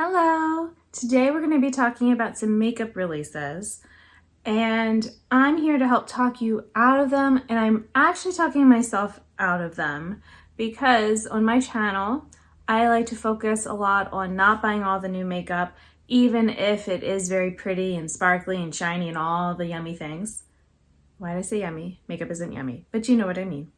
Hello! Today we're going to be talking about some makeup releases, and I'm here to help talk you out of them, and I'm actually talking myself out of them because on my channel I like to focus a lot on not buying all the new makeup, even if it is very pretty and sparkly and shiny and all the yummy things. Why did I say yummy? Makeup isn't yummy, but you know what I mean.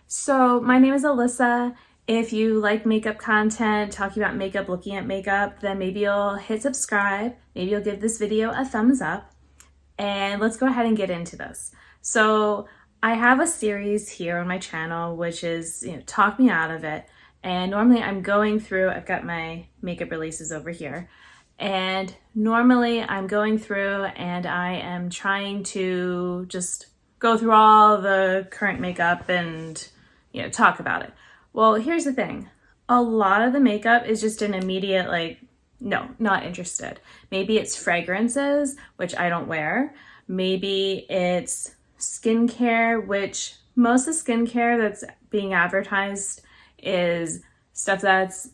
So my name is Alyssa. If you like makeup content, talking about makeup, looking at makeup, then maybe you'll hit subscribe. Maybe you'll give this video a thumbs up. And let's go ahead and get into this. So I have a series here on my channel, which is, talk me out of it. And normally I'm going through, I've got my makeup releases over here. And normally I'm going through and I am trying to just go through all the current makeup and, talk about it. Well, here's the thing. A lot of the makeup is just an immediate, no, not interested. Maybe it's fragrances, which I don't wear. Maybe it's skincare, which most of the skincare that's being advertised is stuff that's,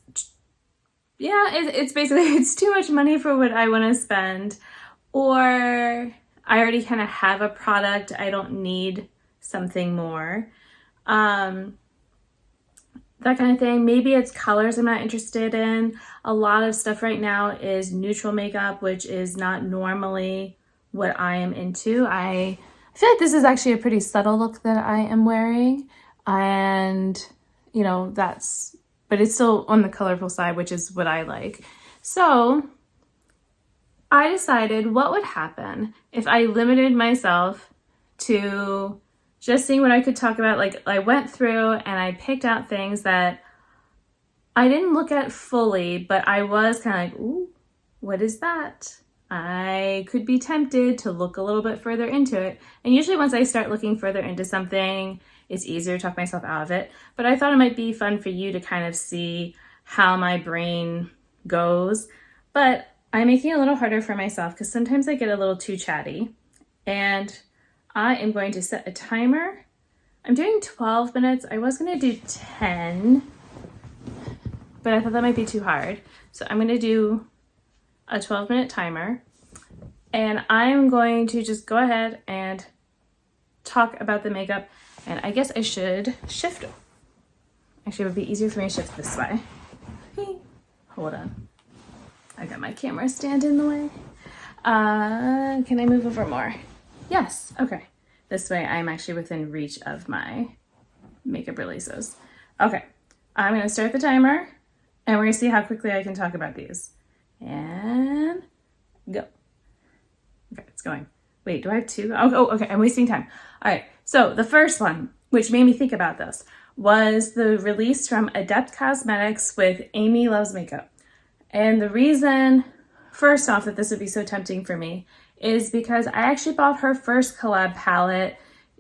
it's basically, it's too much money for what I want to spend. Or I already kind of have a product. I don't need something more. That kind of thing. Maybe it's colors I'm not interested in. A lot of stuff right now is neutral makeup, which is not normally what I am into. I feel like this is actually a pretty subtle look that I am wearing. And, but it's still on the colorful side, which is what I like. So I decided what would happen if I limited myself to just seeing what I could talk about. Like, I went through and I picked out things that I didn't look at fully, but I was kind of like, ooh, what is that? I could be tempted to look a little bit further into it. And usually once I start looking further into something, it's easier to talk myself out of it. But I thought it might be fun for you to kind of see how my brain goes. But I'm making it a little harder for myself because sometimes I get a little too chatty. And I am going to set a timer. I'm doing 12 minutes. I was going to do 10, but I thought that might be too hard. So I'm going to do a 12-minute timer, and I'm going to just go ahead and talk about the makeup. And I guess I should shift. Actually, it would be easier for me to shift this way. Hold on. I got my camera stand in the way. Can I move over more? Yes, okay. This way I'm actually within reach of my makeup releases. Okay, I'm gonna start the timer and we're gonna see how quickly I can talk about these. And go. Okay, it's going. Wait, do I have two? Oh, okay, I'm wasting time. All right, so the first one, which made me think about this, was the release from Adept Cosmetics with Amy Loves Makeup. And the reason, first off, that this would be so tempting for me is because I actually bought her first collab palette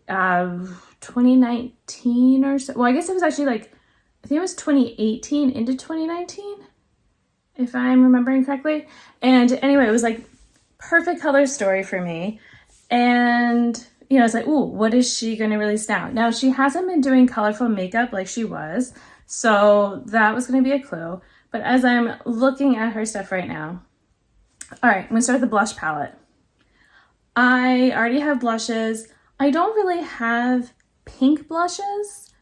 2019 or so. Well, I guess it was actually I think it was 2018 into 2019, if I'm remembering correctly. And anyway, it was perfect color story for me. And, it's like, ooh, what is she going to release now? Now, she hasn't been doing colorful makeup like she was, so that was going to be a clue. But as I'm looking at her stuff right now, all right, I'm going to start with the blush palette. I already have blushes. I don't really have pink blushes.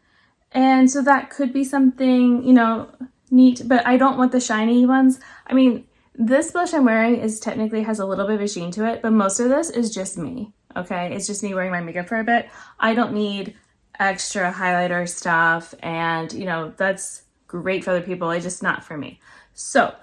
And so that could be something, neat, but I don't want the shiny ones. I mean, this blush I'm wearing technically has a little bit of a sheen to it, but most of this is just me, okay? It's just me wearing my makeup for a bit. I don't need extra highlighter stuff, and, that's great for other people. It's just not for me. So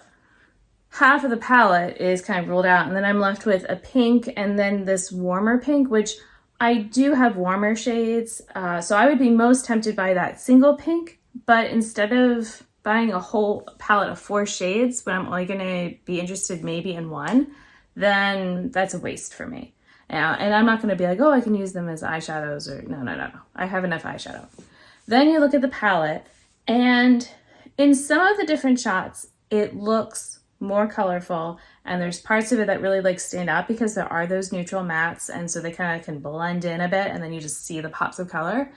half of the palette is kind of ruled out, and then I'm left with a pink and then this warmer pink, which I do have warmer shades. So I would be most tempted by that single pink, but instead of buying a whole palette of 4 shades when I'm only going to be interested maybe in one, then that's a waste for me. And I'm not going to be like, oh, I can use them as eyeshadows or no. I have enough eyeshadow. Then you look at the palette, and in some of the different shots, it looks more colorful, and there's parts of it that really stand out because there are those neutral mattes, and so they kind of can blend in a bit, and then you just see the pops of color.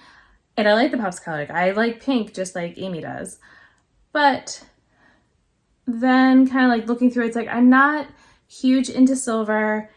And I like the pops of color. I like pink just like Amy does. But then kind of like looking through, it's like I'm not huge into silver,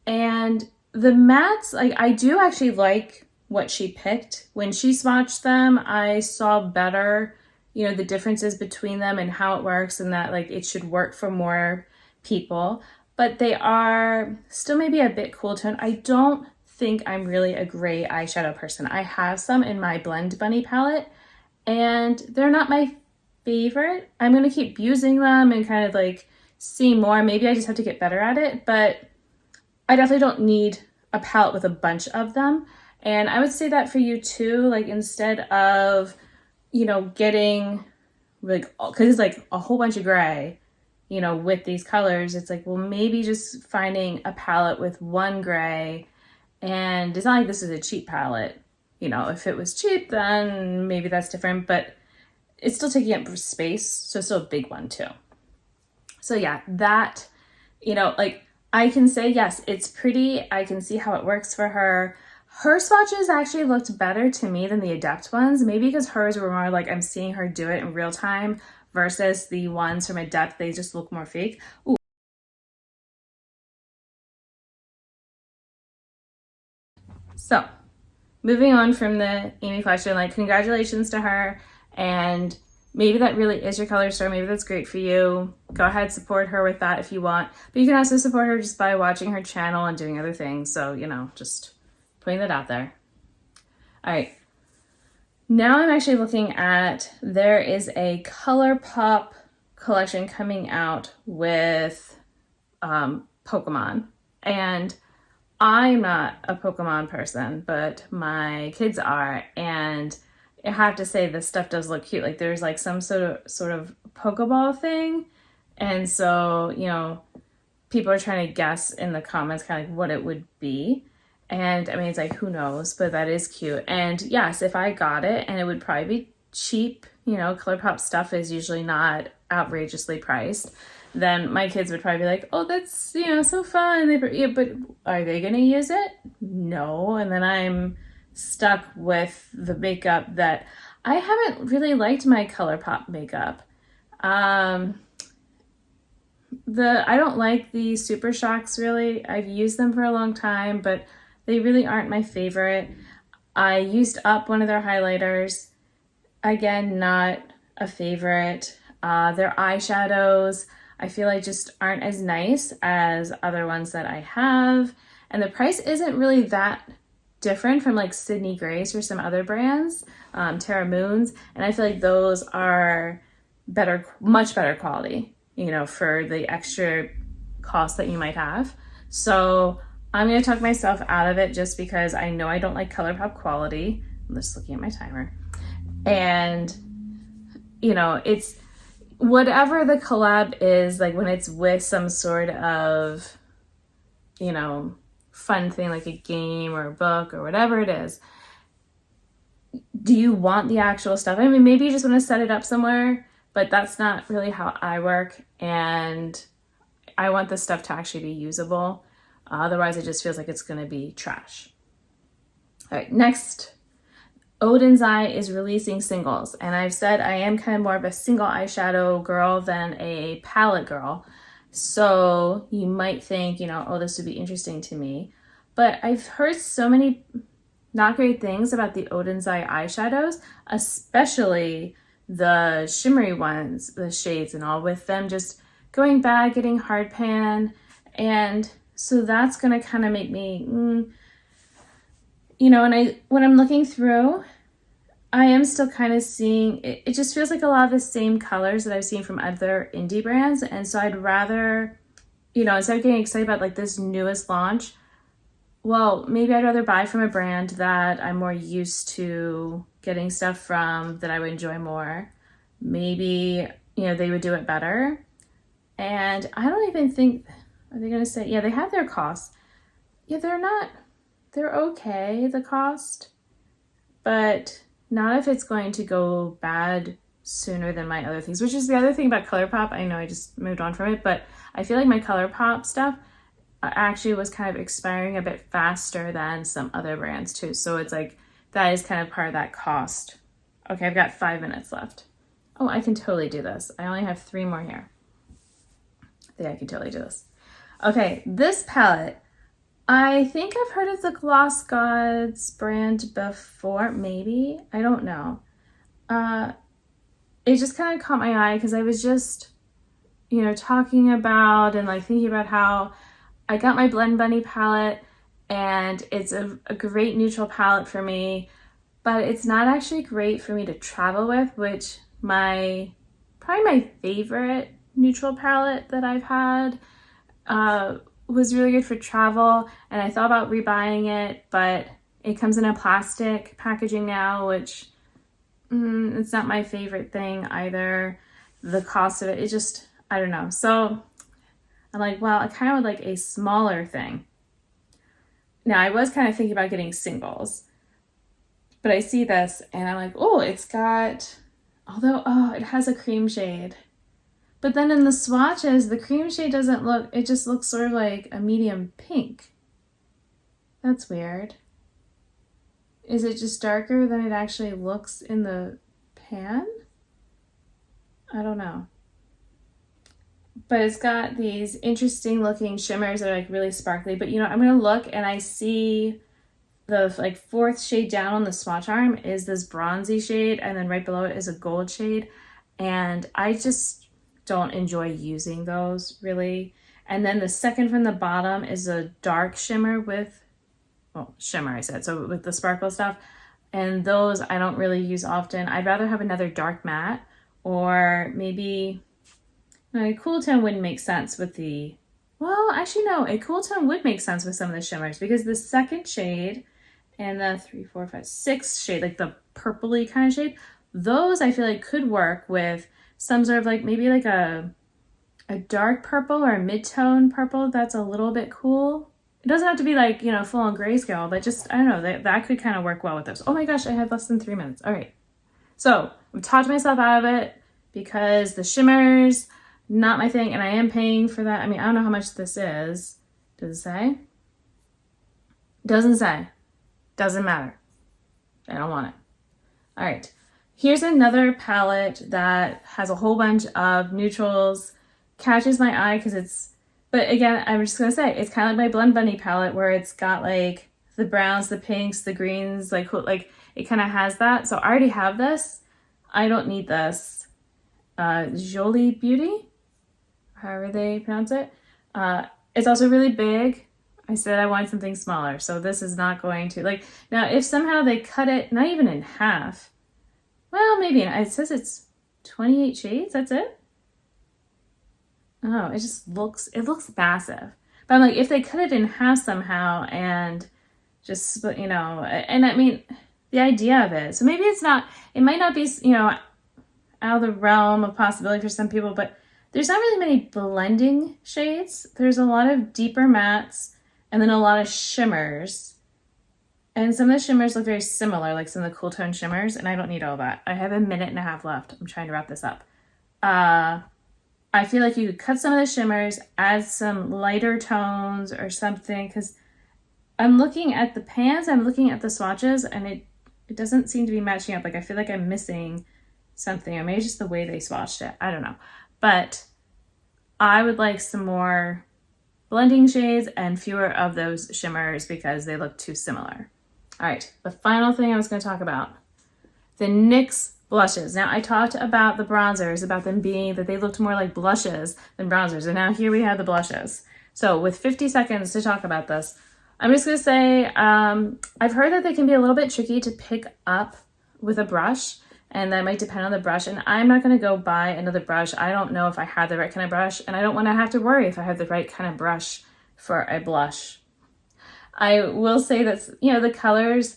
and the mattes, like I do actually like what she picked. When she swatched them, I saw better, you know, the differences between them and how it works, and that like it should work for more people, but they are still maybe a bit cool tone. I don't think I'm really a gray eyeshadow person. I have some in my Blend Bunny palette, and they're not my favorite. I'm going to keep using them and kind of like see more. Maybe I just have to get better at it, but I definitely don't need a palette with a bunch of them. And I would say that for you too, like instead of, you know, getting like, because it's like a whole bunch of gray, you know, with these colors, it's like, well, maybe just finding a palette with one gray. And it's not like this is a cheap palette. You know, if it was cheap, then maybe that's different, but it's still taking up space, so it's still a big one too. So yeah, that, you know, like I can say, yes, it's pretty. I can see how it works for her. Her swatches actually looked better to me than the Adept ones, maybe because hers were more like I'm seeing her do it in real time versus the ones from Adept, they just look more fake. Ooh. So moving on from the Amy question, like congratulations to her, and maybe that really is your color store. Maybe that's great for you. Go ahead, support her with that if you want, but you can also support her just by watching her channel and doing other things. So, you know, just putting that out there. All right, now I'm actually looking at, there is a ColourPop collection coming out with Pokemon, and I'm not a Pokemon person, but my kids are, and I have to say this stuff does look cute. Like there's like some sort of Pokeball thing, and so, you know, people are trying to guess in the comments kind of like what it would be. And I mean, it's like, who knows, but that is cute. And yes, if I got it, and it would probably be cheap, you know, ColourPop stuff is usually not outrageously priced, then my kids would probably be like, oh, that's, you know, so fun. Yeah, but are they going to use it? No. And then I'm stuck with the makeup that I haven't really liked my ColourPop makeup. I don't like the Super Shocks really. I've used them for a long time, but they really aren't my favorite. I used up one of their highlighters. Again, not a favorite. Their eyeshadows, I feel like just aren't as nice as other ones that I have. And the price isn't really that different from like Sydney Grace or some other brands, Terra Moons. And I feel like those are better, much better quality, you know, for the extra cost that you might have. So I'm going to talk myself out of it just because I know I don't like ColourPop quality. I'm just looking at my timer. And, you know, it's whatever the collab is, like when it's with some sort of, you know, fun thing like a game or a book or whatever it is, do you want the actual stuff? I mean, maybe you just want to set it up somewhere, but that's not really how I work. And I want this stuff to actually be usable. Otherwise, it just feels like it's going to be trash. All right, next, Odin's Eye is releasing singles. And I've said I am kind of more of a single eyeshadow girl than a palette girl. So you might think, you know, oh, this would be interesting to me. But I've heard so many not great things about the Odin's Eye eyeshadows, especially the shimmery ones, the shades and all, with them just going bad, getting hard pan. And so that's going to kind of make me, you know, and when I'm looking through, I am still kind of seeing, it just feels like a lot of the same colors that I've seen from other indie brands. And so I'd rather, you know, instead of getting excited about like this newest launch, well, maybe I'd rather buy from a brand that I'm more used to getting stuff from, that I would enjoy more. Maybe, you know, they would do it better. And I don't even think, are they going to say, yeah, they have their costs. Yeah, they're okay, the cost, but not if it's going to go bad sooner than my other things, which is the other thing about ColourPop. I know I just moved on from it, but I feel like my ColourPop stuff actually was kind of expiring a bit faster than some other brands too. So it's like, that is kind of part of that cost. Okay, I've got 5 minutes left. Oh, I can totally do this. I only have 3 more here. think I can totally do this. Okay, this palette, I think I've heard of the Gloss Gods brand before, maybe, I don't know. It just kind of caught my eye because I was just, you know, talking about and like thinking about how I got my Blend Bunny palette and it's a great neutral palette for me, but it's not actually great for me to travel with, which probably my favorite neutral palette that I've had was really good for travel, and I thought about rebuying it, but it comes in a plastic packaging now, which it's not my favorite thing either. The cost of it just, I don't know. So I'm like, well, I kind of would like a smaller thing. Now, I was kind of thinking about getting singles, but I see this and I'm like, oh, it's got, although, oh, it has a cream shade. But then in the swatches, the cream shade doesn't look, it just looks sort of like a medium pink. That's weird. Is it just darker than it actually looks in the pan? I don't know. But it's got these interesting looking shimmers that are like really sparkly. But you know, I'm gonna look and I see the like fourth shade down on the swatch arm is this bronzy shade, and then right below it is a gold shade. And I just don't enjoy using those really. And then the second from the bottom is a dark shimmer with, well, shimmer I said, so with the sparkle stuff. And those I don't really use often. I'd rather have another dark matte, or maybe a cool tone wouldn't make sense with the, well, actually no, a cool tone would make sense with some of the shimmers, because the second shade and the 3, 4, 5, 6 shade, like the purpley kind of shade, those I feel like could work with some sort of like maybe like a dark purple or a mid-tone purple that's a little bit cool. It doesn't have to be like, you know, full on grayscale, but just, I don't know, that could kind of work well with those. Oh my gosh, I have less than 3 minutes. All right. So I've talked myself out of it because the shimmers, not my thing, and I am paying for that. I mean, I don't know how much this is. Does it say? Doesn't say. Doesn't matter. I don't want it. All right. Here's another palette that has a whole bunch of neutrals. Catches my eye because it's, but again, I'm just gonna say, it's kind of like my Blend Bunny palette where it's got like the browns, the pinks, the greens, like it kind of has that. So I already have this. I don't need this. Jolie Beauty, however they pronounce it. It's also really big. I said I wanted something smaller, so this is not going to, like, now if somehow they cut it, not even in half, well, maybe, it says it's 28 shades, that's it? Oh, it looks massive. But I'm like, if they cut it in half somehow and just, you know, and I mean, the idea of it, so maybe it might not be, you know, out of the realm of possibility for some people, but there's not really many blending shades. There's a lot of deeper mattes and then a lot of shimmers. And some of the shimmers look very similar, like some of the cool tone shimmers, and I don't need all that. I have a minute and a half left. I'm trying to wrap this up. I feel like you could cut some of the shimmers, add some lighter tones or something, because I'm looking at the pans, I'm looking at the swatches, and it doesn't seem to be matching up. Like I feel like I'm missing something, or maybe just the way they swatched it. I don't know. But I would like some more blending shades and fewer of those shimmers because they look too similar. All right, the final thing I was going to talk about, the NYX blushes. Now I talked about the bronzers, about them being that they looked more like blushes than bronzers, and now here we have the blushes. So with 50 seconds to talk about this, I'm just going to say I've heard that they can be a little bit tricky to pick up with a brush, and that might depend on the brush, and I'm not going to go buy another brush. I don't know if I have the right kind of brush, and I don't want to have to worry if I have the right kind of brush for a blush. I will say that, you know, the colors,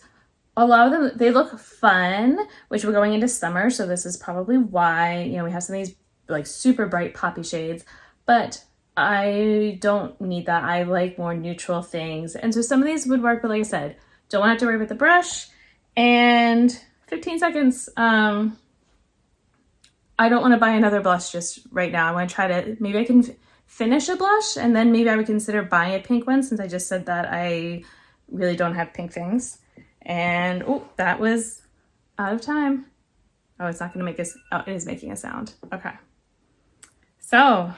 a lot of them, they look fun, which we're going into summer, so this is probably why, you know, we have some of these like super bright poppy shades, but I don't need that. I like more neutral things, and so some of these would work, but like I said, don't want to have to worry about the brush. And 15 seconds, I don't want to buy another blush just right now. I want to try to, maybe I can finish a blush, and then maybe I would consider buying a pink one, since I just said that I really don't have pink things. And oh, that was out of time. Oh, it's not going to make us, oh, it is making a sound. Okay. So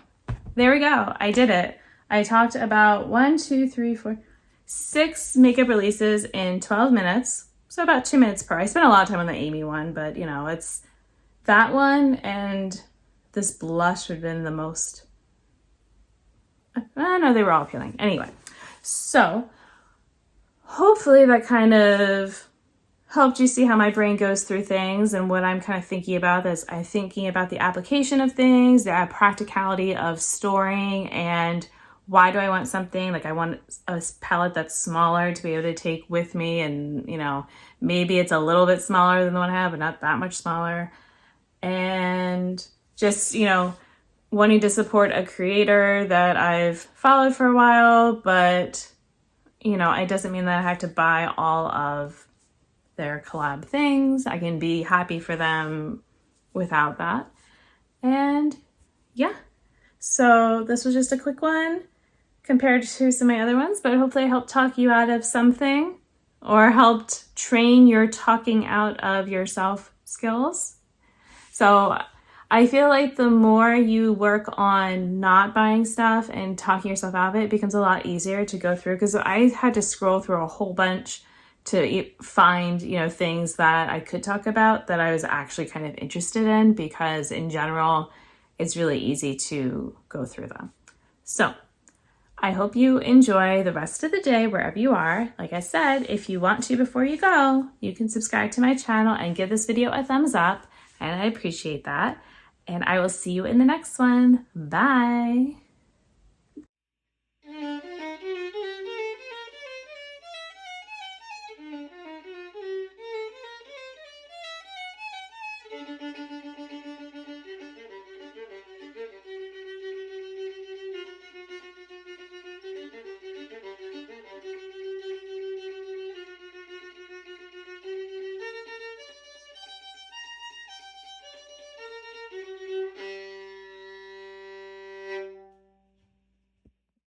there we go. I did it. I talked about 6 makeup releases in 12 minutes. So about 2 minutes per. I spent a lot of time on the Amy one, but you know, it's that one and this blush would have been the most. I know they were all appealing. Anyway, so hopefully that kind of helped you see how my brain goes through things and what I'm kind of thinking about is I'm thinking about the application of things, the practicality of storing, and why do I want something? Like I want a palette that's smaller to be able to take with me, and you know, maybe it's a little bit smaller than the one I have, but not that much smaller. And just, you know, wanting to support a creator that I've followed for a while, but you know, it doesn't mean that I have to buy all of their collab things. I can be happy for them without that. And yeah, so this was just a quick one compared to some of my other ones, but hopefully I helped talk you out of something or helped train your talking out of yourself skills. So I feel like the more you work on not buying stuff and talking yourself out of it, it becomes a lot easier to go through, because I had to scroll through a whole bunch to find, you know, things that I could talk about that I was actually kind of interested in, because in general, it's really easy to go through them. So I hope you enjoy the rest of the day wherever you are. Like I said, if you want to before you go, you can subscribe to my channel and give this video a thumbs up, and I appreciate that. And I will see you in the next one. Bye.